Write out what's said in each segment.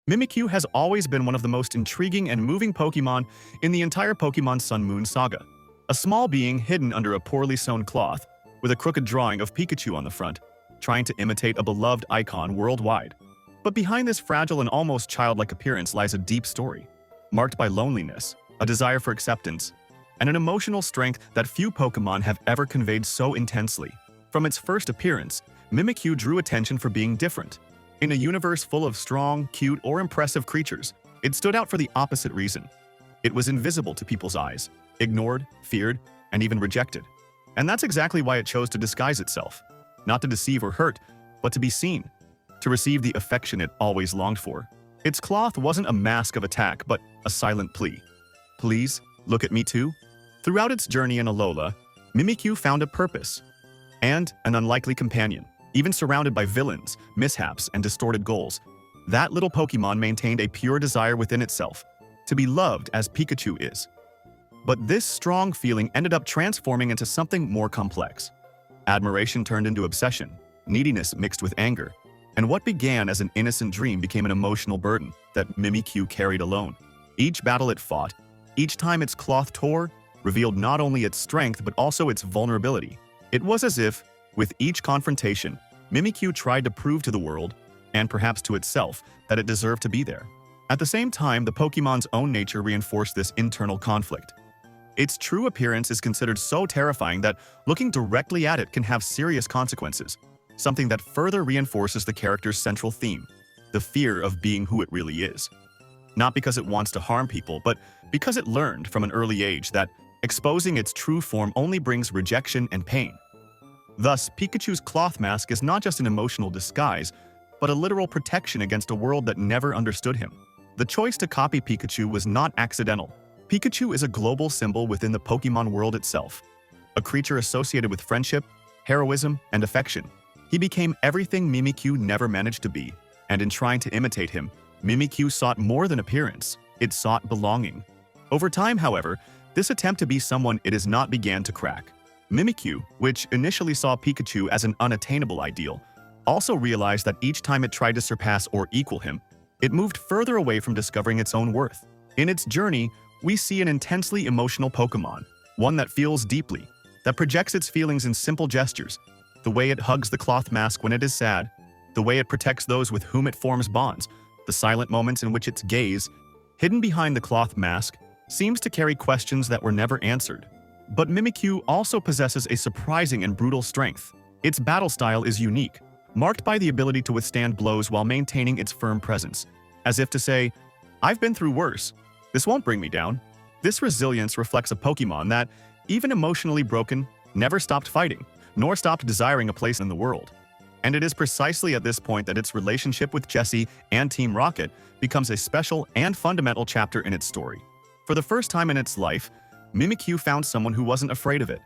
Mimikyu has always been one of the most intriguing and moving Pokémon in the entire Pokémon Sun Moon saga. A small being hidden under a poorly sewn cloth, with a crooked drawing of Pikachu on the front, trying to imitate a beloved icon worldwide. But behind this fragile and almost childlike appearance lies a deep story, marked by loneliness, a desire for acceptance, and an emotional strength that few Pokémon have ever conveyed so intensely. From its first appearance, Mimikyu drew attention for being different. In a universe full of strong, cute, or impressive creatures, it stood out for the opposite reason. It was invisible to people's eyes, ignored, feared, and even rejected. And that's exactly why it chose to disguise itself. Not to deceive or hurt, but to be seen, to receive the affection it always longed for. Its cloth wasn't a mask of attack, but a silent plea. Please, look at me too? Throughout its journey in Alola, Mimikyu found a purpose and an unlikely companion. Even surrounded by villains, mishaps, and distorted goals, that little Pokémon maintained a pure desire within itself, to be loved as Pikachu is. But this strong feeling ended up transforming into something more complex. Admiration turned into obsession, neediness mixed with anger, and what began as an innocent dream became an emotional burden that Mimikyu carried alone. Each battle it fought, each time its cloth tore, revealed not only its strength but also its vulnerability. It was as if, with each confrontation, Mimikyu tried to prove to the world, and perhaps to itself, that it deserved to be there. At the same time, the Pokémon's own nature reinforced this internal conflict. Its true appearance is considered so terrifying that looking directly at it can have serious consequences, something that further reinforces the character's central theme, the fear of being who it really is. Not because it wants to harm people, but because it learned from an early age that exposing its true form only brings rejection and pain. Thus, Pikachu's cloth mask is not just an emotional disguise, but a literal protection against a world that never understood him. The choice to copy Pikachu was not accidental. Pikachu is a global symbol within the Pokémon world itself, a creature associated with friendship, heroism, and affection. He became everything Mimikyu never managed to be, and in trying to imitate him, Mimikyu sought more than appearance, it sought belonging. Over time, however, this attempt to be someone it is not began to crack. Mimikyu, which initially saw Pikachu as an unattainable ideal, also realized that each time it tried to surpass or equal him, it moved further away from discovering its own worth. In its journey, we see an intensely emotional Pokémon, one that feels deeply, that projects its feelings in simple gestures, the way it hugs the cloth mask when it is sad, the way it protects those with whom it forms bonds, the silent moments in which its gaze, hidden behind the cloth mask, seems to carry questions that were never answered. But Mimikyu also possesses a surprising and brutal strength. Its battle style is unique, marked by the ability to withstand blows while maintaining its firm presence, as if to say, "I've been through worse. This won't bring me down." This resilience reflects a Pokémon that, even emotionally broken, never stopped fighting, nor stopped desiring a place in the world. And it is precisely at this point that its relationship with Jessie and Team Rocket becomes a special and fundamental chapter in its story. For the first time in its life, Mimikyu found someone who wasn't afraid of it,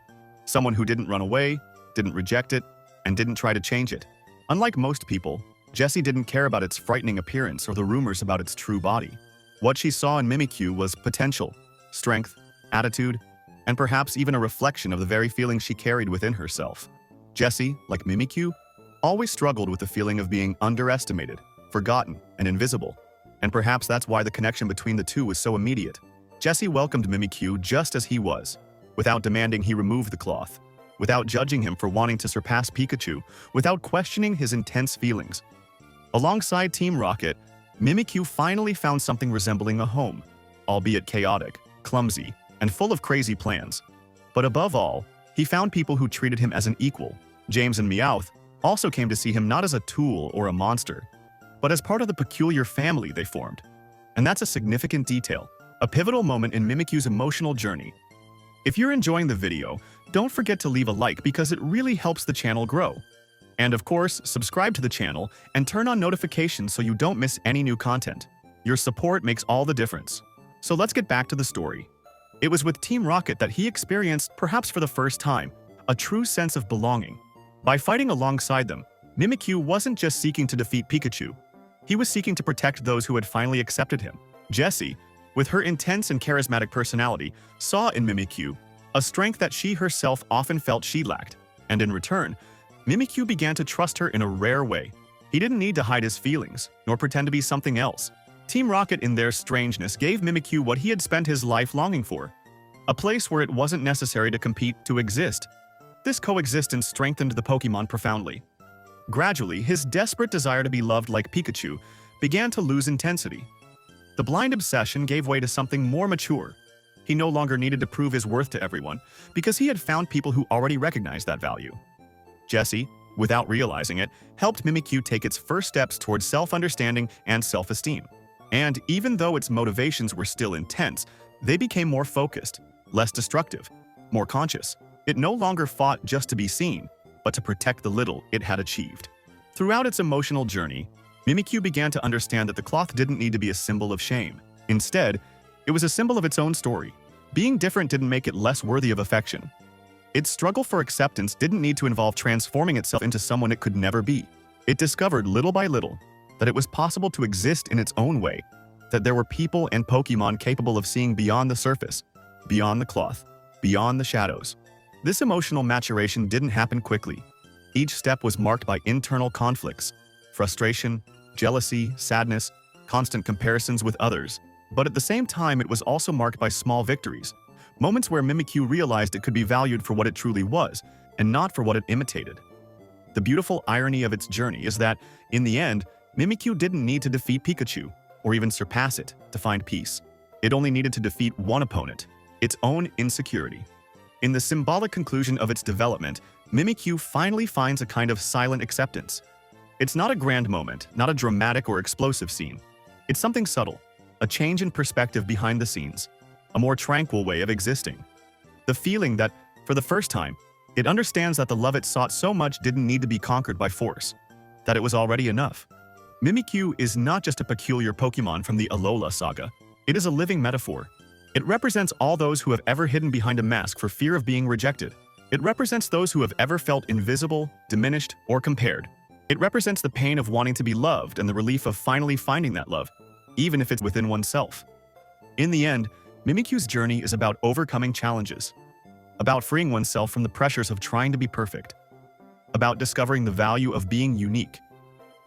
someone who didn't run away, didn't reject it, and didn't try to change it. Unlike most people, Jessie didn't care about its frightening appearance or the rumors about its true body. What she saw in Mimikyu was potential, strength, attitude, and perhaps even a reflection of the very feelings she carried within herself. Jessie, like Mimikyu, always struggled with the feeling of being underestimated, forgotten, and invisible, and perhaps that's why the connection between the two was so immediate. Jessie welcomed Mimikyu just as he was, without demanding he remove the cloth, without judging him for wanting to surpass Pikachu, without questioning his intense feelings. Alongside Team Rocket, Mimikyu finally found something resembling a home, albeit chaotic, clumsy, and full of crazy plans. But above all, he found people who treated him as an equal. James and Meowth also came to see him not as a tool or a monster, but as part of the peculiar family they formed. And that's a significant detail, a pivotal moment in Mimikyu's emotional journey. If you're enjoying the video, don't forget to leave a like because it really helps the channel grow. And of course, subscribe to the channel and turn on notifications so you don't miss any new content. Your support makes all the difference. So let's get back to the story. It was with Team Rocket that he experienced, perhaps for the first time, a true sense of belonging. By fighting alongside them, Mimikyu wasn't just seeking to defeat Pikachu. He was seeking to protect those who had finally accepted him. Jessie, with her intense and charismatic personality, saw in Mimikyu a strength that she herself often felt she lacked, and in return, Mimikyu began to trust her in a rare way. He didn't need to hide his feelings, nor pretend to be something else. Team Rocket, in their strangeness, gave Mimikyu what he had spent his life longing for, a place where it wasn't necessary to compete to exist. This coexistence strengthened the Pokémon profoundly. Gradually, his desperate desire to be loved like Pikachu began to lose intensity. The blind obsession gave way to something more mature. He no longer needed to prove his worth to everyone, because he had found people who already recognized that value. Jessie, without realizing it, helped Mimikyu take its first steps towards self-understanding and self-esteem. And even though its motivations were still intense, they became more focused, less destructive, more conscious. It no longer fought just to be seen, but to protect the little it had achieved. Throughout its emotional journey, Mimikyu began to understand that the cloth didn't need to be a symbol of shame. Instead, it was a symbol of its own story. Being different didn't make it less worthy of affection. Its struggle for acceptance didn't need to involve transforming itself into someone it could never be. It discovered little by little that it was possible to exist in its own way, that there were people and Pokémon capable of seeing beyond the surface, beyond the cloth, beyond the shadows. This emotional maturation didn't happen quickly. Each step was marked by internal conflicts, frustration, jealousy, sadness, constant comparisons with others. But at the same time, it was also marked by small victories, moments where Mimikyu realized it could be valued for what it truly was, and not for what it imitated. The beautiful irony of its journey is that, in the end, Mimikyu didn't need to defeat Pikachu, or even surpass it, to find peace. It only needed to defeat one opponent, its own insecurity. In the symbolic conclusion of its development, Mimikyu finally finds a kind of silent acceptance. It's not a grand moment, not a dramatic or explosive scene. It's something subtle, a change in perspective behind the scenes, a more tranquil way of existing. The feeling that, for the first time, it understands that the love it sought so much didn't need to be conquered by force, that it was already enough. Mimikyu is not just a peculiar Pokémon from the Alola saga. It is a living metaphor. It represents all those who have ever hidden behind a mask for fear of being rejected. It represents those who have ever felt invisible, diminished, or compared. It represents the pain of wanting to be loved and the relief of finally finding that love, even if it's within oneself. In the end, Mimikyu's journey is about overcoming challenges, about freeing oneself from the pressures of trying to be perfect, about discovering the value of being unique.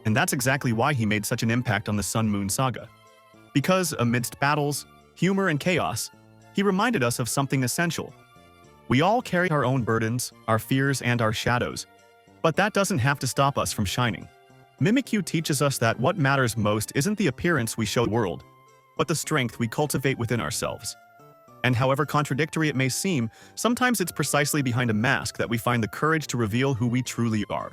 And that's exactly why he made such an impact on the Sun Moon saga. Because amidst battles, humor, and chaos, he reminded us of something essential. We all carry our own burdens, our fears, and our shadows, but that doesn't have to stop us from shining. Mimikyu teaches us that what matters most isn't the appearance we show the world, but the strength we cultivate within ourselves. And however contradictory it may seem, sometimes it's precisely behind a mask that we find the courage to reveal who we truly are.